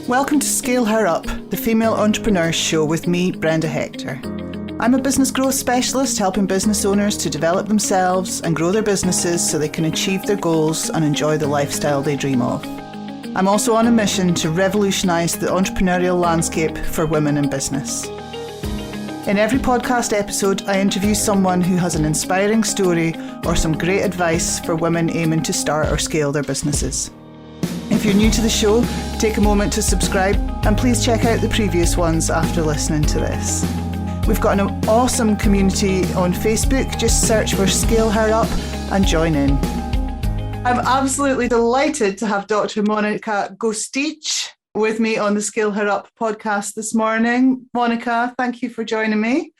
Welcome to Scale Her Up, the Female Entrepreneurs Show with me, Brenda Hector. I'm a business growth specialist helping business owners to develop themselves and grow their businesses so they can achieve their goals and enjoy the lifestyle they dream of. I'm also on a mission to revolutionise the entrepreneurial landscape for women in business. In every podcast episode, I interview someone who has an inspiring story or some great advice for women aiming to start or scale their businesses. If you're new to the show, take a moment to subscribe and please check out the previous ones after listening to this. We've got an awesome community on Facebook. Just search for Scale Her Up and join in. I'm absolutely delighted to have Dr Monika Gostic with me on the Scale Her Up podcast this morning. Monica, thank you for joining me.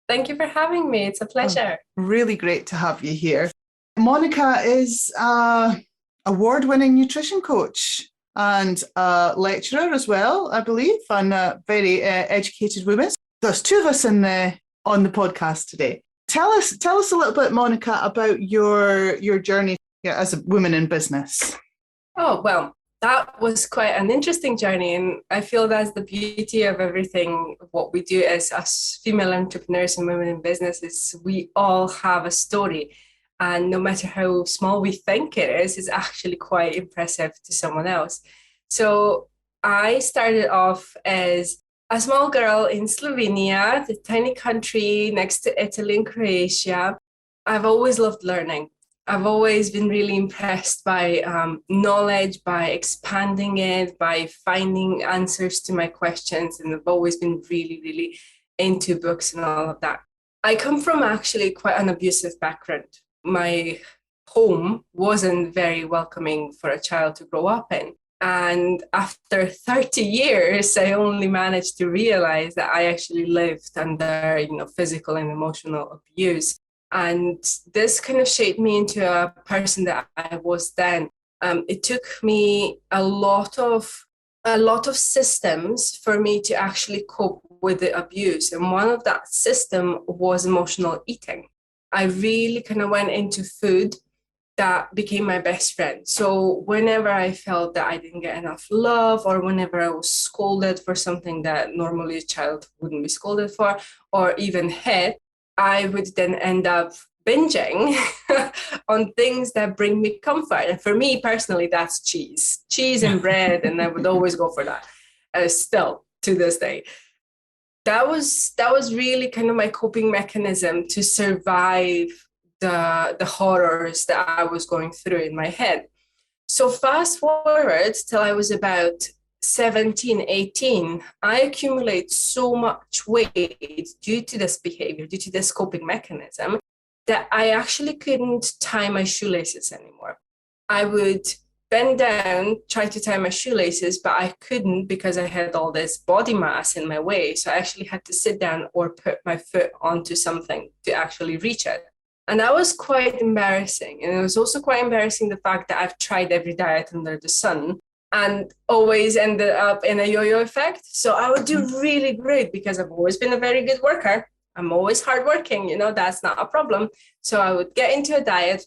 Thank you for having me. It's a pleasure. Really great to have you here. Monica is an award-winning nutrition coach and a lecturer as well, I believe, and a very educated woman. There's two of us on the podcast today. Tell us a little bit, Monica, about your journey as a woman in business. Oh, well, that was quite an interesting journey. And I feel that's the beauty of everything, what we do as female entrepreneurs and women in business is we all have a story. And no matter how small we think it is, it's actually quite impressive to someone else. So I started off as a small girl in Slovenia, the tiny country next to Italy and Croatia. I've always loved learning. I've always been really impressed by knowledge, by expanding it, by finding answers to my questions. And I've always been really, really into books and all of that. I come from actually quite an abusive background. My home wasn't very welcoming for a child to grow up in. And after 30 years, I only managed to realize that I actually lived under, physical and emotional abuse. And this kind of shaped me into a person that I was then. It took me a lot of systems for me to actually cope with the abuse. And one of that system was emotional eating. I really kind of went into food that became my best friend. So whenever I felt that I didn't get enough love, or whenever I was scolded for something that normally a child wouldn't be scolded for, or even hit, I would then end up binging on things that bring me comfort. And for me personally, that's cheese and bread. And I would always go for that still to this day. That was really kind of my coping mechanism to survive the horrors that I was going through in my head. So fast forward till I was about 17, 18, I accumulate so much weight due to this behavior, due to this coping mechanism, that I actually couldn't tie my shoelaces anymore. I would bend down, try to tie my shoelaces, but I couldn't because I had all this body mass in my way. So I actually had to sit down or put my foot onto something to actually reach it. And that was quite embarrassing. And it was also quite embarrassing the fact that I've tried every diet under the sun and always ended up in a yo-yo effect. So I would do really great because I've always been a very good worker. I'm always hardworking, that's not a problem. So I would get into a diet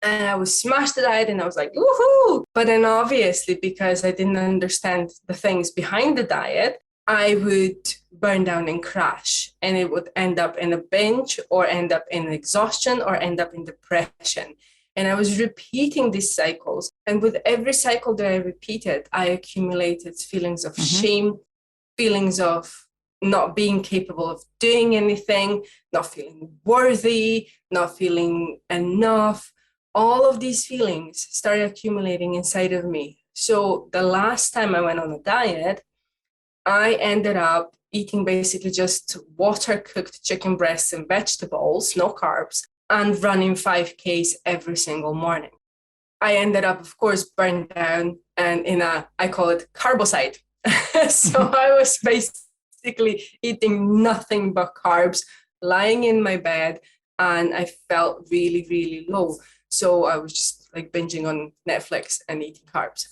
and I would smash the diet and I was like, woohoo! But then obviously, because I didn't understand the things behind the diet, I would burn down and crash. And it would end up in a binge or end up in exhaustion or end up in depression. And I was repeating these cycles. And with every cycle that I repeated, I accumulated feelings of shame, feelings of not being capable of doing anything, not feeling worthy, not feeling enough. All of these feelings started accumulating inside of me. So the last time I went on a diet, I ended up eating basically just water-cooked chicken breasts and vegetables, no carbs, and running 5Ks every single morning. I ended up, of course, burned down and I call it carbocide. So I was basically eating nothing but carbs, lying in my bed, and I felt really, really low. So I was just like binging on Netflix and eating carbs.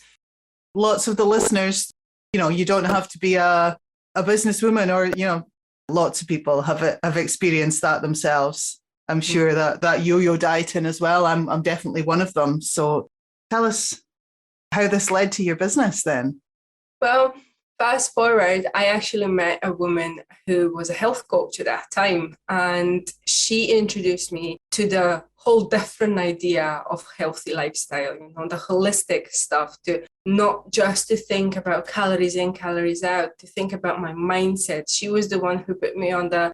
Lots of the listeners, you don't have to be a businesswoman or, lots of people have experienced that themselves. I'm sure that yo-yo dieting as well. I'm definitely one of them. So tell us how this led to your business then. Well, fast forward, I actually met a woman who was a health coach at that time, and she introduced me to the whole different idea of healthy lifestyle, the holistic stuff, to not just to think about calories in, calories out, to think about my mindset. She was the one who put me on the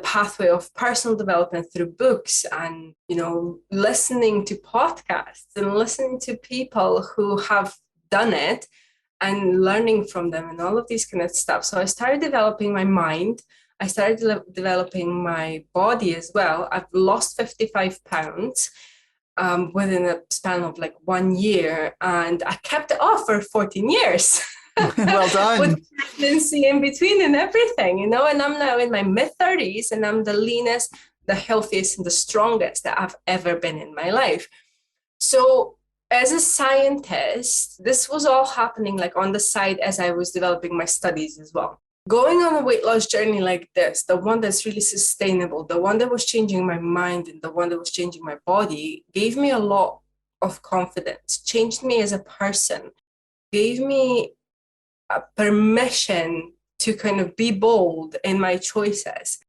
pathway of personal development through books and, listening to podcasts and listening to people who have done it and learning from them and all of these kind of stuff. So I started developing my mind. I started developing my body as well. I've lost 55 pounds within a span of like 1 year, and I kept it off for 14 years. Well done. With pregnancy in between and everything, and I'm now in my mid-30s, and I'm the leanest, the healthiest, and the strongest that I've ever been in my life. So as a scientist, this was all happening like on the side as I was developing my studies as well. Going on a weight loss journey like this, the one that's really sustainable, the one that was changing my mind and the one that was changing my body, gave me a lot of confidence, changed me as a person, gave me a permission to kind of be bold in my choices.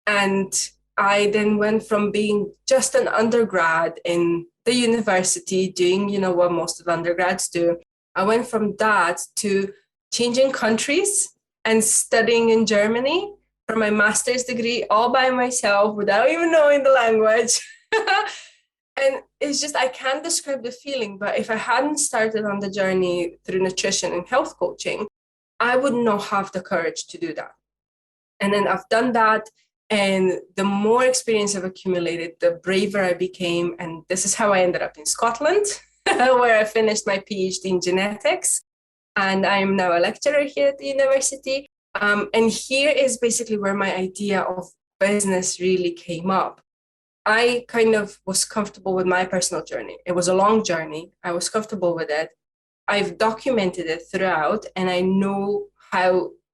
And I then went from being just an undergrad in the university, doing, what most of undergrads do. I went from that to changing countries and studying in Germany for my master's degree all by myself without even knowing the language. And it's just, I can't describe the feeling, but if I hadn't started on the journey through nutrition and health coaching, I would not have the courage to do that. And then I've done that. And the more experience I've accumulated, the braver I became. And this is how I ended up in Scotland, where I finished my PhD in genetics. And I'm now a lecturer here at the university. And here is basically where my idea of business really came up. I kind of was comfortable with my personal journey. It was a long journey. I was comfortable with it. I've documented it throughout, and I know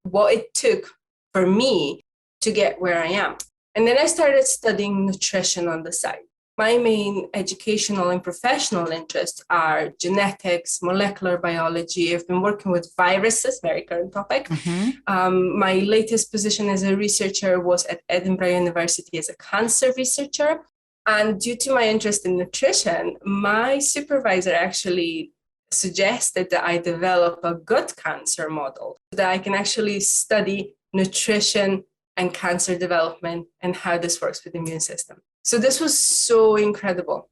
what it took for me to get where I am. And then I started studying nutrition on the side. My main educational and professional interests are genetics, molecular biology. I've been working with viruses, very current topic. Mm-hmm. My latest position as a researcher was at Edinburgh University as a cancer researcher. And due to my interest in nutrition, my supervisor actually suggested that I develop a gut cancer model so that I can actually study nutrition and cancer development and how this works with the immune system. So this was so incredible.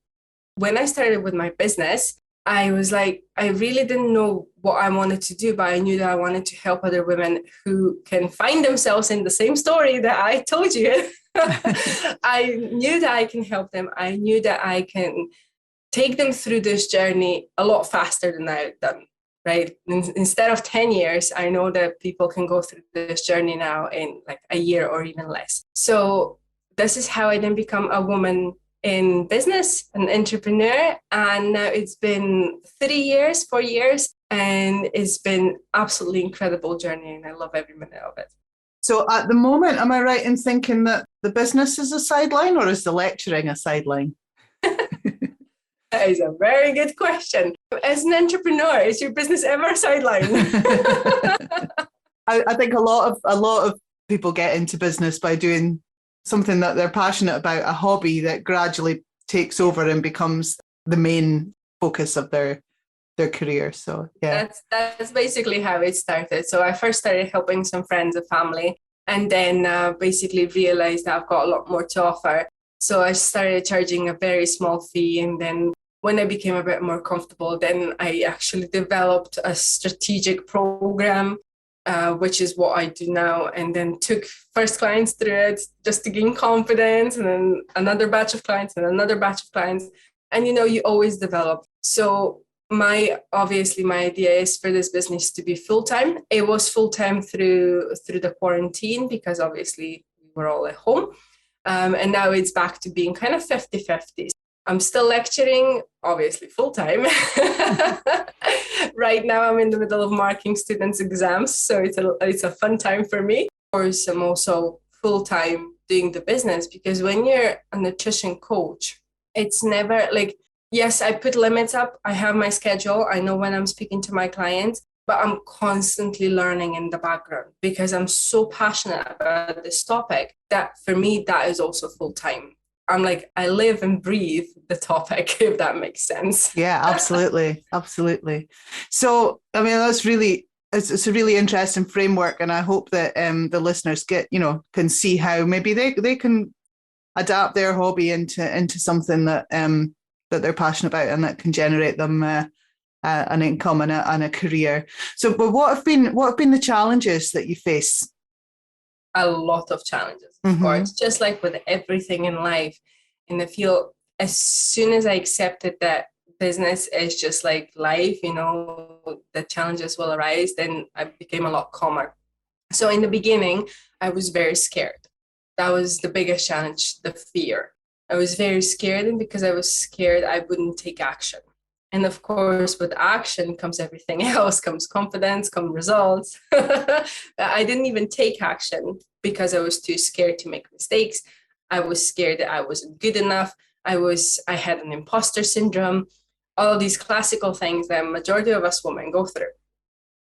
When I started with my business, I was like, I really didn't know what I wanted to do, but I knew that I wanted to help other women who can find themselves in the same story that I told you. I knew that I can help them. I knew that I can take them through this journey a lot faster than I've done, right? Instead of 10 years, I know that people can go through this journey now in like a year or even less. So this is how I then become a woman in business, an entrepreneur. And now it's been 4 years, and it's been absolutely incredible journey. And I love every minute of it. So at the moment, am I right in thinking that the business is a sideline, or is the lecturing a sideline? That is a very good question. As an entrepreneur, is your business ever a sideline? I think a lot of people get into business by doing something that they're passionate about, a hobby that gradually takes over and becomes the main focus of their career. So yeah, that's basically how it started. So I first started helping some friends and family, and then basically realized that I've got a lot more to offer. So I started charging a very small fee, and then when I became a bit more comfortable, then I actually developed a strategic program, which is what I do now, and then took first clients through it just to gain confidence, and then another batch of clients and another batch of clients. And, you always develop. So my idea is for this business to be full-time. It was full-time through the quarantine because obviously we were all at home. And now it's back to being kind of 50-50. I'm still lecturing, obviously full-time. Right now I'm in the middle of marking students' exams, so it's a fun time for me. Of course, I'm also full-time doing the business, because when you're a nutrition coach, it's never like, yes, I put limits up. I have my schedule. I know when I'm speaking to my clients, but I'm constantly learning in the background because I'm so passionate about this topic that for me, that is also full time. I'm like, I live and breathe the topic, if that makes sense. Yeah, absolutely. Absolutely. So, I mean, it's a really interesting framework. And I hope that the listeners can see how maybe they can adapt their hobby into something that they're passionate about and that can generate them an income and a career. So, but what have been the challenges that you face? A lot of challenges, of Mm-hmm. course, just like with everything in life. In the field, as soon as I accepted that business is just like life, the challenges will arise, then I became a lot calmer. So in the beginning, I was very scared. That was the biggest challenge, the fear. I was very scared, and because I was scared, I wouldn't take action. And of course, with action comes everything else, comes confidence, come results. I didn't even take action because I was too scared to make mistakes. I was scared that I wasn't good enough. I had an imposter syndrome, all these classical things that majority of us women go through.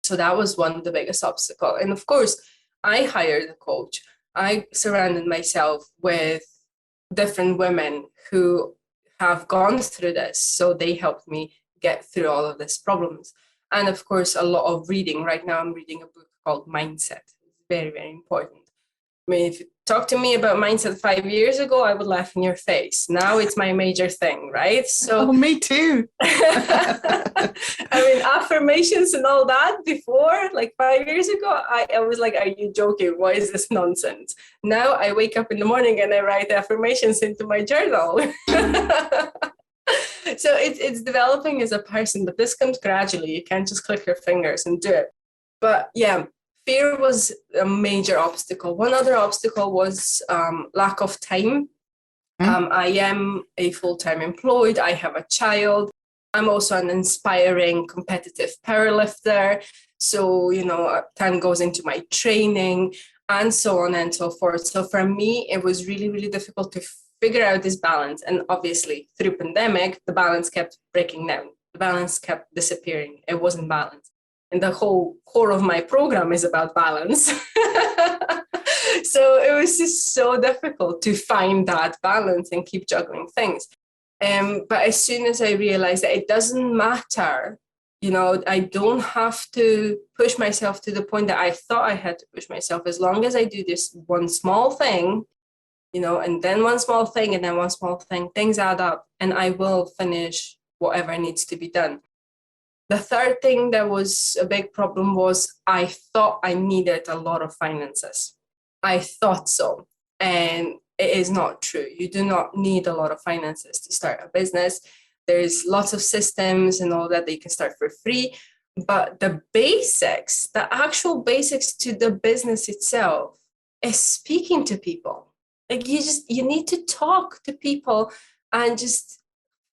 So that was one of the biggest obstacles. And of course, I hired a coach. I surrounded myself with different women who have gone through this. So they helped me get through all of these problems. And of course, a lot of reading. Right now, I'm reading a book called Mindset. It's very, very important. I mean, if you talk to me about mindset 5 years ago, I would laugh in your face. Now it's my major thing, right? So, Oh, me too. I mean, affirmations and all that before, like 5 years ago, I was like, are you joking? What is this nonsense? Now I wake up in the morning and I write affirmations into my journal. So it's developing as a person, but this comes gradually. You can't just click your fingers and do it. But yeah, fear was a major obstacle. One other obstacle was lack of time. I am a full-time employed. I have a child. I'm also an inspiring competitive powerlifter. So, time goes into my training and so on and so forth. So for me, it was really, really difficult to figure out this balance. And obviously through pandemic, the balance kept breaking down. The balance kept disappearing. It wasn't balanced. And the whole core of my program is about balance. So it was just so difficult to find that balance and keep juggling things. But as soon as I realized that it doesn't matter, I don't have to push myself to the point that I thought I had to push myself. As long as I do this one small thing, and then one small thing, and then one small thing, things add up, and I will finish whatever needs to be done. The third thing that was a big problem was I thought I needed a lot of finances. I thought so. And it is not true. You do not need a lot of finances to start a business. There's lots of systems and all that you can start for free. But the basics, the actual basics to the business itself is speaking to people. Like you need to talk to people and just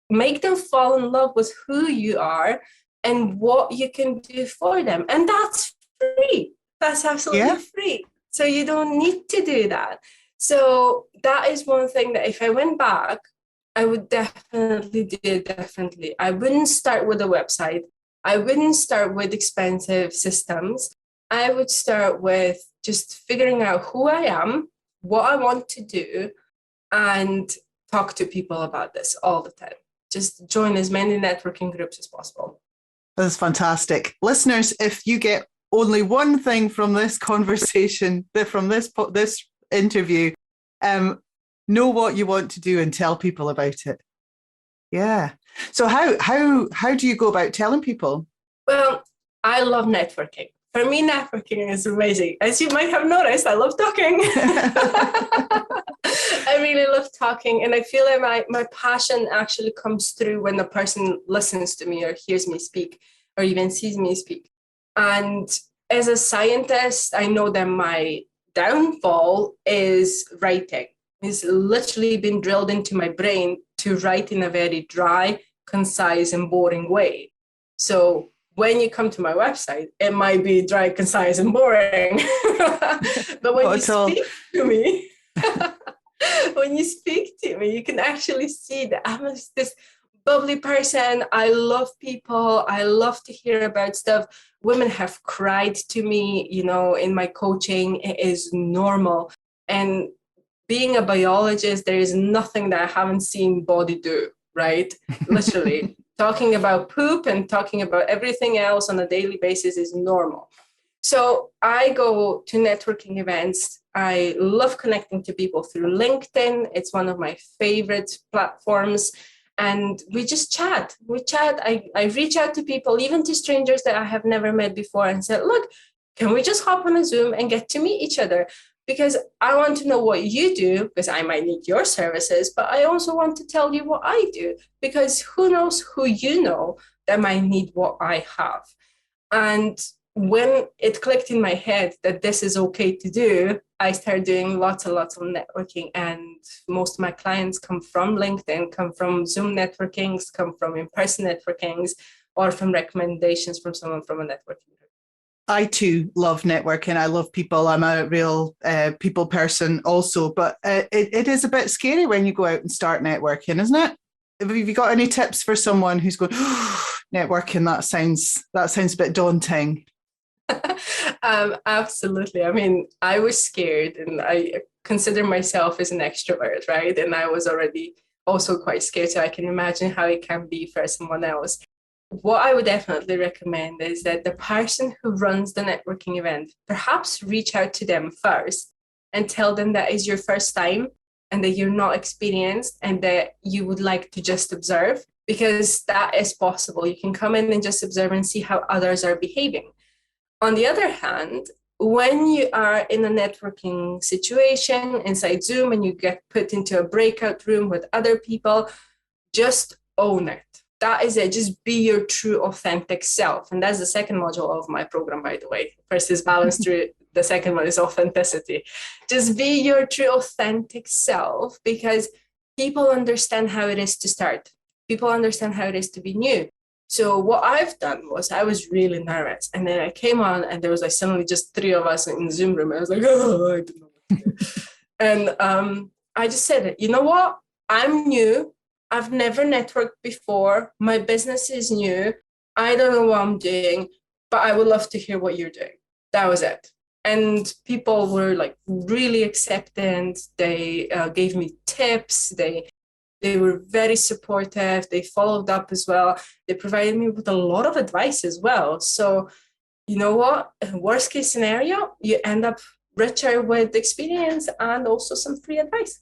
make them fall in love with who you are and what you can do for them. And that's free. That's absolutely free. So you don't need to do that. So that is one thing that if I went back, I would definitely do it differently. I wouldn't start with a website. I wouldn't start with expensive systems. I would start with just figuring out who I am, what I want to do, and talk to people about this all the time. Just join as many networking groups as possible. That's fantastic. Listeners, if you get only one thing from this conversation, from this interview, know what you want to do and tell people about it. Yeah. So how do you go about telling people? Well, I love networking. For me, networking is amazing. As you might have noticed, I love talking. I really love talking, and I feel like my passion actually comes through when a person listens to me or hears me speak or even sees me speak. And as a scientist, I know that my downfall is writing. It's literally been drilled into my brain to write in a very dry, concise, and boring way. So when you come to my website, it might be dry, concise, and boring. But when you speak to me, when you speak to me, you can actually see that I'm this bubbly person. I love people. I love to hear about stuff. Women have cried to me, in my coaching. It is normal. And being a biologist, there is nothing that I haven't seen body do, right? Literally. Talking about poop and talking about everything else on a daily basis is normal. So I go to networking events. I love connecting to people through LinkedIn. It's one of my favorite platforms. And we just chat. We chat. I reach out to people, even to strangers that I have never met before, and said, look, can we just hop on a Zoom and get to meet each other? Because I want to know what you do, because I might need your services, but I also want to tell you what I do, because who knows who you know that might need what I have. And when it clicked in my head that this is okay to do, I started doing lots and lots of networking. And most of my clients come from LinkedIn, come from Zoom networkings, come from in-person networkings, or from recommendations from someone from a networking group. I too love networking. I love people. I'm a real people person also, but it is a bit scary when you go out and start networking, isn't it? Have you got any tips for someone who's going, networking, that sounds a bit daunting? Absolutely. I mean, I was scared, and I consider myself as an extrovert, right? And I was already also quite scared, so I can imagine how it can be for someone else. What I would definitely recommend is that the person who runs the networking event, perhaps reach out to them first and tell them that is your first time and that you're not experienced and that you would like to just observe, because that is possible. You can come in and just observe and see how others are behaving. On the other hand, when you are in a networking situation inside Zoom and you get put into a breakout room with other people, just own it. That is it. Just be your true, authentic self. And that's the second module of my program, by the way. First is balance through, the second one is authenticity. Just be your true, authentic self, because people understand how it is to start. People understand how it is to be new. So what I've done was I was really nervous. And then I came on and there was like suddenly just 3 of us in the Zoom room. I was like, oh, I don't know what to do. And I just said, you know what? I'm new. I've never networked before. My business is new. I don't know what I'm doing, but I would love to hear what you're doing. That was it. And people were like really accepting. They gave me tips. They were very supportive. They followed up as well. They provided me with a lot of advice as well. So, you know what? Worst case scenario, you end up richer with experience and also some free advice.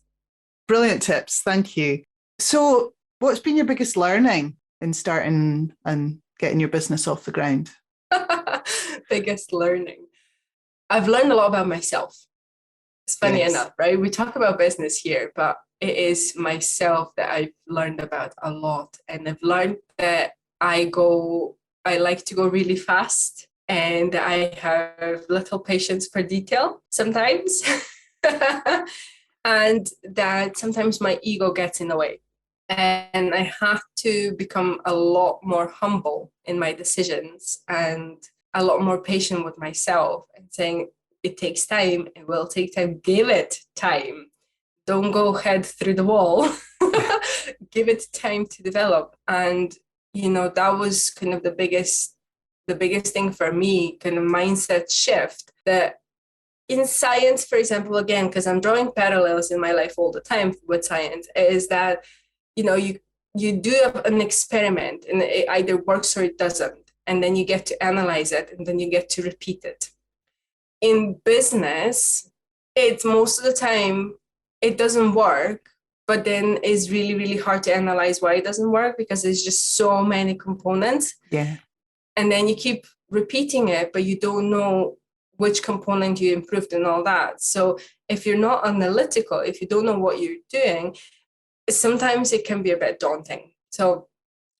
Brilliant tips. Thank you. So what's been your biggest learning in starting and getting your business off the ground? Biggest learning. I've learned a lot about myself. It's funny enough, right? We talk about business here, but it is myself that I've learned about a lot. And I've learned that I like to go really fast, and I have little patience for detail sometimes. And that sometimes my ego gets in the way. And I have to become a lot more humble in my decisions and a lot more patient with myself, and saying it takes time, it will take time, give it time. Don't go head through the wall. Give it time to develop. And, that was kind of the biggest thing for me, kind of mindset shift, that in science, for example, again, because I'm drawing parallels in my life all the time with science, is that, you do an experiment and it either works or it doesn't. And then you get to analyze it and then you get to repeat it. In business, it's most of the time, it doesn't work, but then it's really, really hard to analyze why it doesn't work, because there's just so many components. Yeah. And then you keep repeating it, but you don't know which component you improved and all that. So if you're not analytical, if you don't know what you're doing, sometimes it can be a bit daunting. So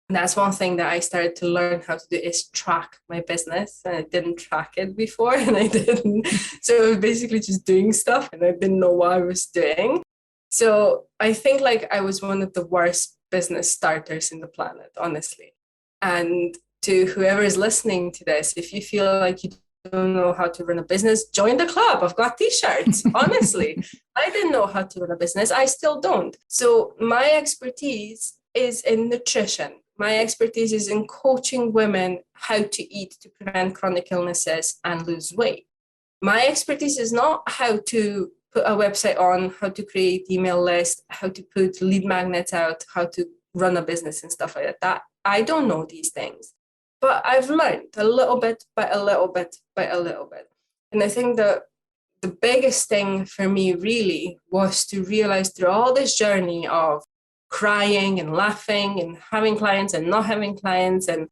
that's one thing that I started to learn how to do, is track my business. And I didn't track it before, and I didn't. So I was basically just doing stuff and I didn't know what I was doing. So I think like I was one of the worst business starters in the planet, honestly. And to whoever is listening to this, if you feel like you don't know how to run a business, join the club. I've got t-shirts. Honestly, I didn't know how to run a business. I still don't. So my expertise is in nutrition. My expertise is in coaching women how to eat to prevent chronic illnesses and lose weight. My expertise is not how to put a website on, how to create email list, how to put lead magnets out, how to run a business and stuff like that. I don't know these things, but I've learned a little bit by a little bit by a little bit. And I think that the biggest thing for me really was to realize through all this journey of crying and laughing and having clients and not having clients and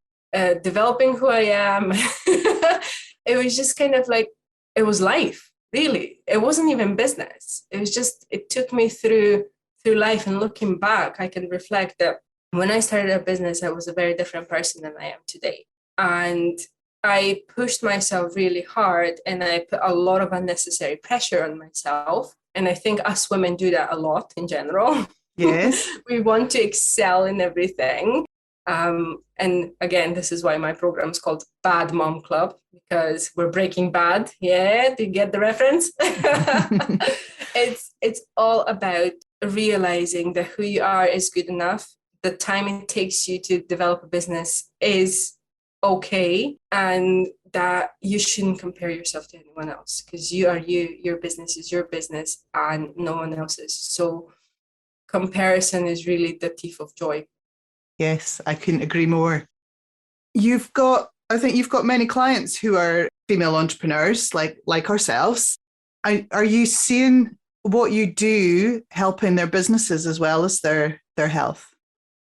developing who I am. It was just kind of like, it was life, really. It wasn't even business. It was just, it took me through life. And looking back, I can reflect that when I started a business, I was a very different person than I am today. And I pushed myself really hard and I put a lot of unnecessary pressure on myself. And I think us women do that a lot in general. Yes. We want to excel in everything. And again, this is why my program is called Bad Mom Club, because we're breaking bad. Yeah, do you get the reference? It's all about realizing that who you are is good enough. The time it takes you to develop a business is okay, and that you shouldn't compare yourself to anyone else, because you are you, your business is your business and no one else's. So comparison is really the thief of joy. Yes, I couldn't agree more. I think you've got many clients who are female entrepreneurs like ourselves. Are you seeing what you do helping their businesses as well as their health?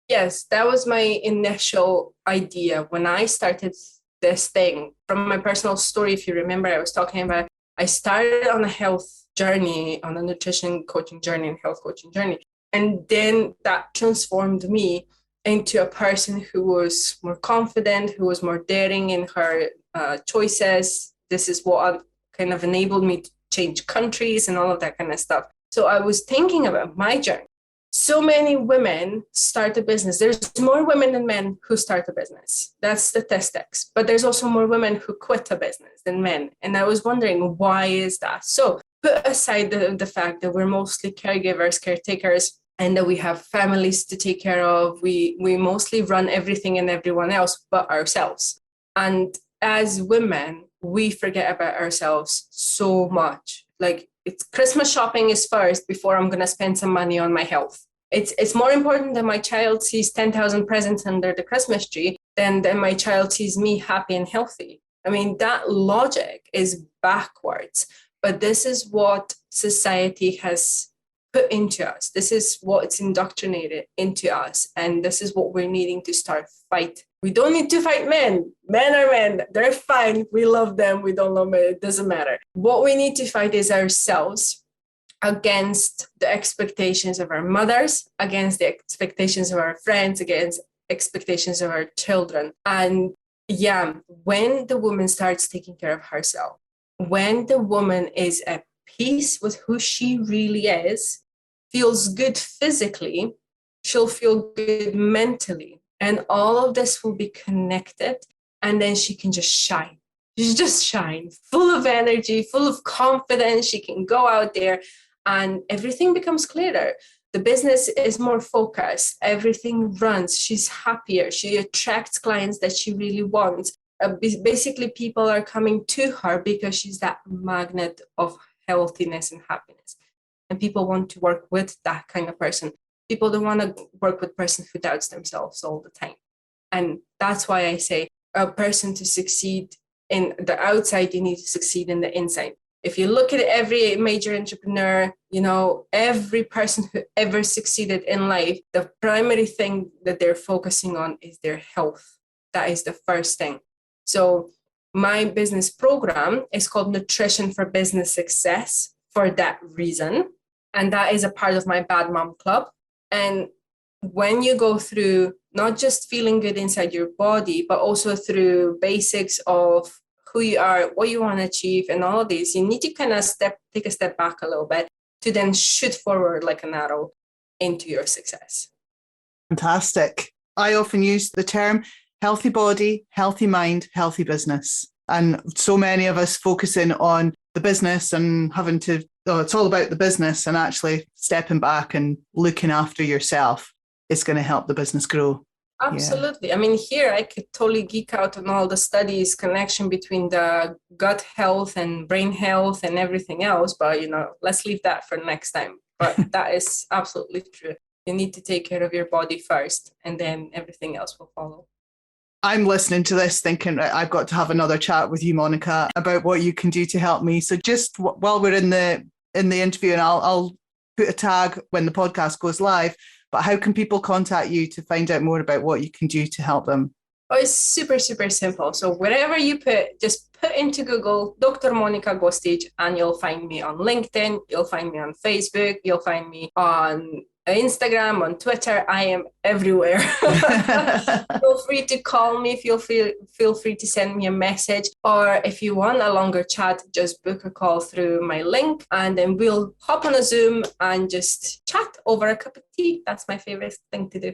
Yes, that was my initial idea when I started this thing. From my personal story, if you remember, I was talking about, I started on a health journey, on a nutrition coaching journey and health coaching journey. And then that transformed me into a person who was more confident, who was more daring in her choices. This is what kind of enabled me to change countries and all of that kind of stuff. So I was thinking about my journey. So many women start a business. There's more women than men who start a business. That's statistics. But there's also more women who quit a business than men. And I was wondering, why is that? So put aside the fact that we're mostly caregivers, caretakers, and that we have families to take care of. We mostly run everything and everyone else but ourselves. And as women, we forget about ourselves so much. Like, it's Christmas shopping is first before I'm going to spend some money on my health. It's more important that my child sees 10,000 presents under the Christmas tree than my child sees me happy and healthy. I mean, that logic is backwards, but this is what society has put into us. This is what's indoctrinated into us. And this is what we're needing to start fight. We don't need to fight men. Men are men. They're fine. We love them. We don't love them. It doesn't matter. What we need to fight is ourselves against the expectations of our mothers, against the expectations of our friends, against expectations of our children. And yeah, when the woman starts taking care of herself, when the woman is at peace with who she really is, feels good physically, she'll feel good mentally. And all of this will be connected. And then she can just shine. She just shine, full of energy, full of confidence. She can go out there and everything becomes clearer. The business is more focused. Everything runs. She's happier. She attracts clients that she really wants. Basically, people are coming to her because she's that magnet of healthiness and happiness. And people want to work with that kind of person. People don't want to work with a person who doubts themselves all the time. And that's why I say a person to succeed in the outside, you need to succeed in the inside. If you look at every major entrepreneur, every person who ever succeeded in life, the primary thing that they're focusing on is their health. That is the first thing. So my business program is called Nutrition for Business Success for that reason. And that is a part of my Bad Mom Club. And when you go through not just feeling good inside your body, but also through basics of who you are, what you want to achieve, and all of these, you need to kind of take a step back a little bit to then shoot forward like an arrow into your success. Fantastic. I often use the term healthy body, healthy mind, healthy business. And so many of us focusing on the business and having to, it's all about the business and actually stepping back and looking after yourself. is going to help the business grow. Absolutely. Yeah. I mean, here I could totally geek out on all the studies, connection between the gut health and brain health and everything else. But, let's leave that for next time. But that is absolutely true. You need to take care of your body first, and then everything else will follow. I'm listening to this thinking I've got to have another chat with you, Monica, about what you can do to help me. So just while we're in the interview, and I'll put a tag when the podcast goes live, but how can people contact you to find out more about what you can do to help them? Oh, it's super, super simple. So wherever you just put into Google Dr. Monika Gostic, and you'll find me on LinkedIn, you'll find me on Facebook, you'll find me on Instagram, on Twitter. I am everywhere. Feel free to call me. Feel free to send me a message. Or if you want a longer chat, just book a call through my link, and then we'll hop on a Zoom and just chat over a cup of tea. That's my favorite thing to do.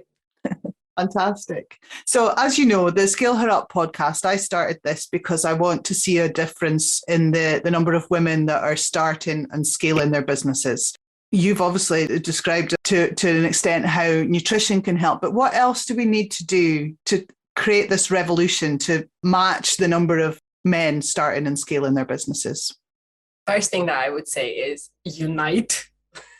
Fantastic. So as you know, the Scale Her Up podcast, I started this because I want to see a difference in the number of women that are starting and scaling their businesses. You've obviously described to an extent how nutrition can help, but what else do we need to do to create this revolution to match the number of men starting and scaling their businesses? First thing that I would say is unite.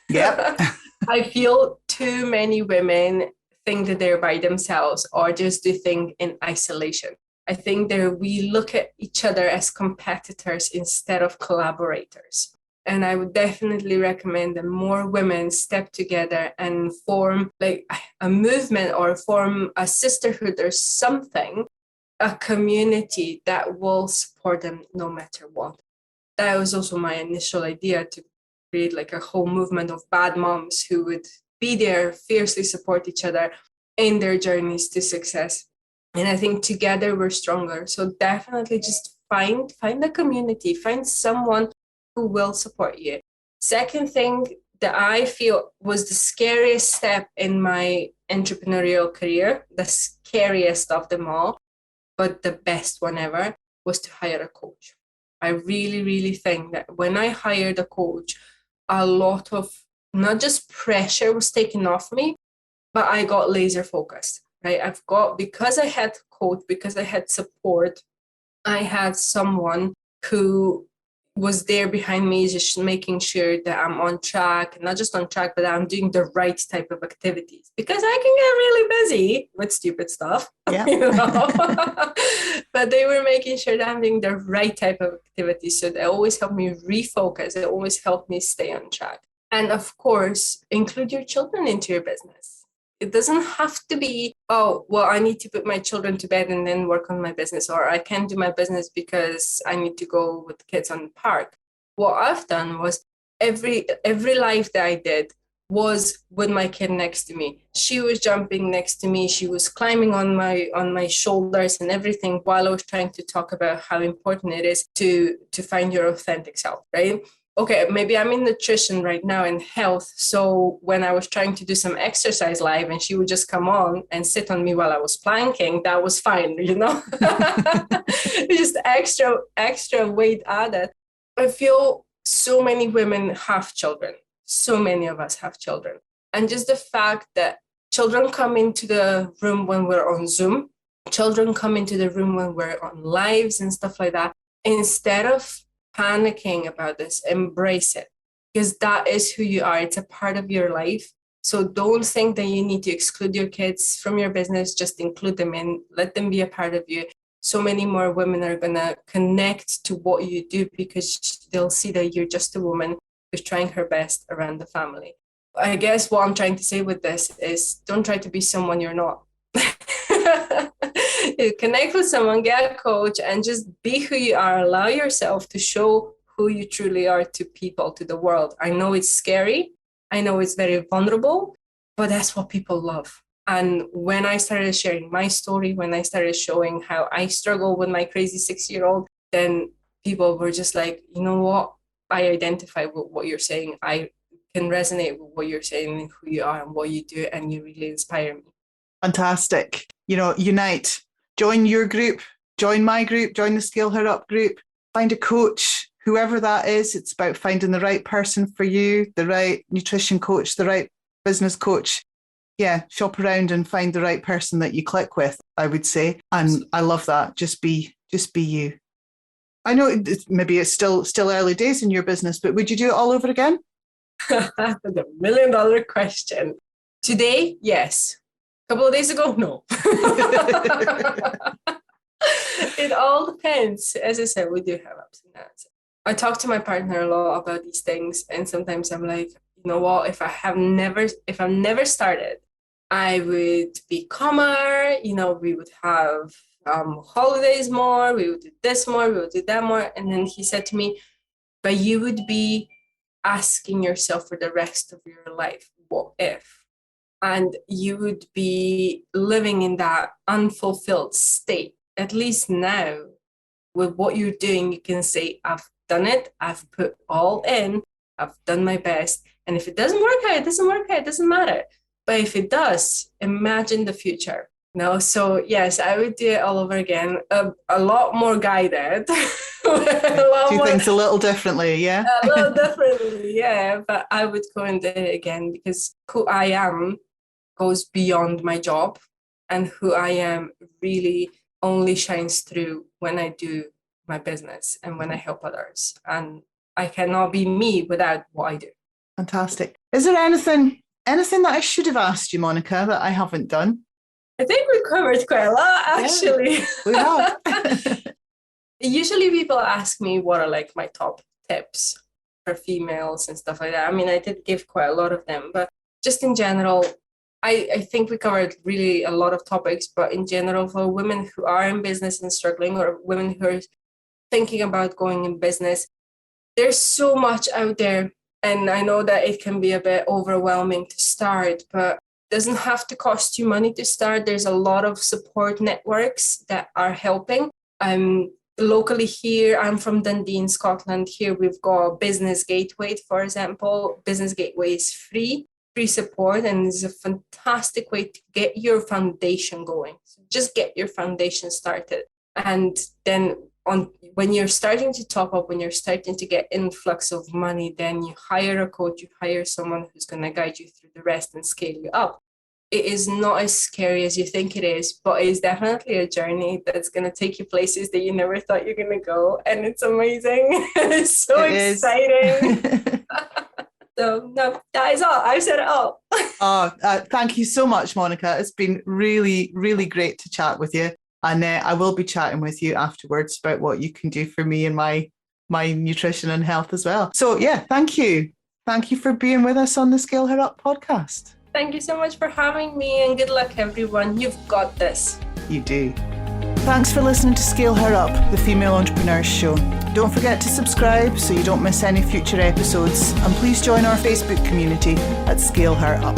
Yep. I feel too many women think that they're by themselves or just do things in isolation. I think that we look at each other as competitors instead of collaborators. And I would definitely recommend that more women step together and form like a movement or form a sisterhood or something, a community that will support them no matter what. That was also my initial idea, to create like a whole movement of bad moms who would be there, fiercely support each other in their journeys to success. And I think together we're stronger. So definitely just find a community, find someone who will support you. Second thing that I feel was the scariest step in my entrepreneurial career, the scariest of them all, but the best one ever, was to hire a coach. I really, really think that when I hired a coach, a lot of not just pressure was taken off me, but I got laser focused, right? Because I had coach, because I had support, I had someone who was there behind me, just making sure that I'm on track, not just on track, but I'm doing the right type of activities, because I can get really busy with stupid stuff, yeah. But they were making sure that I'm doing the right type of activities. So they always helped me refocus. It always helped me stay on track. And of course, include your children into your business. It doesn't have to be, oh, well, I need to put my children to bed and then work on my business, or I can't do my business because I need to go with the kids on the park. What I've done was every life that I did was with my kid next to me. She was jumping next to me. She was climbing on my shoulders and everything, while I was trying to talk about how important it is to find your authentic self, right? Okay, maybe I'm in nutrition right now and health. So when I was trying to do some exercise live and she would just come on and sit on me while I was planking, that was fine, Just extra weight added. I feel so many women have children. So many of us have children. And just the fact that children come into the room when we're on Zoom, children come into the room when we're on lives and stuff like that, instead of panicking about this, embrace it, because that is who you are. It's a part of your life. So don't think that you need to exclude your kids from your business. Just include them in, let them be a part of you. So many more women are going to connect to what you do, because they'll see that you're just a woman who's trying her best around the family. I guess what I'm trying to say with this is, don't try to be someone you're not. Connect with someone, get a coach, and just be who you are. Allow yourself to show who you truly are to people, to the world. I know it's scary. I know it's very vulnerable, but that's what people love. And when I started sharing my story, when I started showing how I struggle with my crazy 6-year-old, then people were just like, you know what? I identify with what you're saying. I can resonate with what you're saying and who you are and what you do, and you really inspire me. Fantastic. Unite. Join your group, join my group, join the Scale Her Up group, find a coach, whoever that is. It's about finding the right person for you, the right nutrition coach, the right business coach. shop around and find the right person that you click with, I would say. And I love that. Just be you. I know maybe it's still early days in your business, but would you do it all over again? The $1 million question. Today, yes. A couple of days ago, no. It all depends. As I said, we do have ups and downs. I talk to my partner a lot about these things, and sometimes I'm like, you know what? If I've never started, I would be calmer. We would have holidays more. We would do this more. We would do that more. And then he said to me, "But you would be asking yourself for the rest of your life, what if?" And you would be living in that unfulfilled state. At least now, with what you're doing, you can say, I've done it. I've put all in. I've done my best. And if it doesn't work out, it doesn't work out. It doesn't matter. But if it does, imagine the future. So yes, I would do it all over again. A lot more guided. Do things a little differently, yeah? A little differently, yeah. But I would go and do it again because who I am goes beyond my job, and who I am really only shines through when I do my business and when I help others. And I cannot be me without what I do. Fantastic. Is there anything that I should have asked you, Monica, that I haven't done? I think we covered quite a lot, actually. Yeah, we have. Usually people ask me what are like my top tips for females and stuff like that. I mean, I did give quite a lot of them, but just in general, I think we covered really a lot of topics, but in general, for women who are in business and struggling, or women who are thinking about going in business, there's so much out there. And I know that it can be a bit overwhelming to start, but it doesn't have to cost you money to start. There's a lot of support networks that are helping. Locally here, I'm from Dundee in Scotland. Here we've got Business Gateway, for example. Business Gateway is free support, and it's a fantastic way to get your foundation going. So just get your foundation started. And then when you're starting to top up, when you're starting to get influx of money, then you hire a coach, you hire someone who's going to guide you through the rest and scale you up. It is not as scary as you think it is, but it's definitely a journey that's going to take you places that you never thought you're going to go. And it's amazing. It's so exciting. So, no, that is all. I've said it all. Thank you so much, Monica. It's been really, really great to chat with you. And I will be chatting with you afterwards about what you can do for me and my nutrition and health as well. So, yeah, thank you. Thank you for being with us on the Scale Her Up podcast. Thank you so much for having me, and good luck, everyone. You've got this. You do. Thanks for listening to Scale Her Up, the Female Entrepreneurs Show. Don't forget to subscribe so you don't miss any future episodes, and please join our Facebook community at Scale Her Up.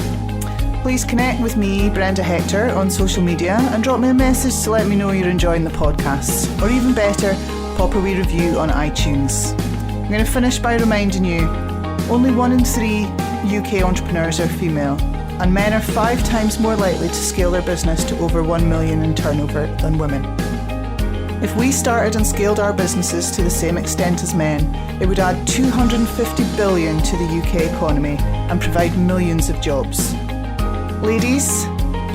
Please connect with me, Brenda Hector, on social media and drop me a message to let me know you're enjoying the podcasts, or even better, pop a wee review on iTunes. I'm going to finish by reminding you, only 1 in 3 UK entrepreneurs are female, and men are 5 times more likely to scale their business to over 1 million in turnover than women. If we started and scaled our businesses to the same extent as men, it would add 250 billion to the UK economy and provide millions of jobs. Ladies,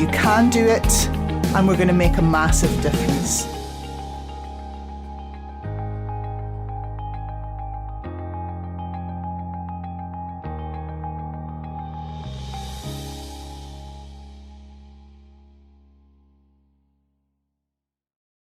you can do it, and we're going to make a massive difference.